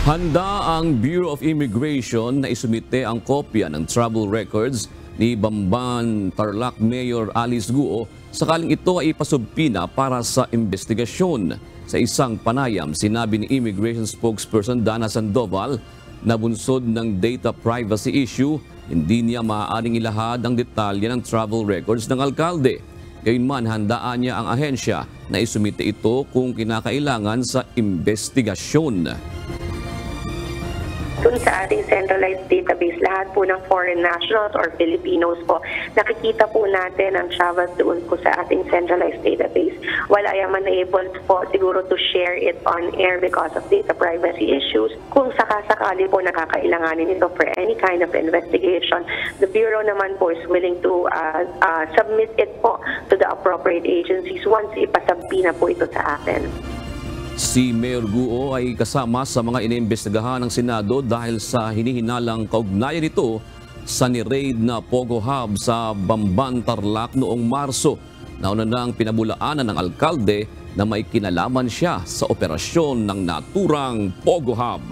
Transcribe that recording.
Handa ang Bureau of Immigration na isumite ang kopya ng travel records ni Bamban Tarlac Mayor Alice Guo sakaling ito ay ipasubpina para sa investigasyon. Sa isang panayam, sinabi ni Immigration Spokesperson Dana Sandoval na bunsod ng data privacy issue, hindi niya maaaring ilahad ang detalye ng travel records ng alkalde. Gayunman, handaan niya ang ahensya na isumite ito kung kinakailangan sa investigasyon. Dun sa ating centralized database, lahat po ng foreign nationals or Filipinos po, nakikita po natin ang travels doon po sa ating centralized database. While I am unable po siguro to share it on air because of data privacy issues, kung sakasakali po nakakailanganin ito for any kind of investigation, the Bureau naman po is willing to submit it po to the appropriate agencies once ipasabina po ito sa atin. Si Mayor Guo ay kasama sa mga iniimbestigahan ng Senado dahil sa hinihinalang kaugnayan nito sa ni-raid na Pogo Hub sa Bamban, Tarlac noong Marso. Nauna nang pinabulaanan ng alkalde na may kinalaman siya sa operasyon ng naturang Pogo Hub.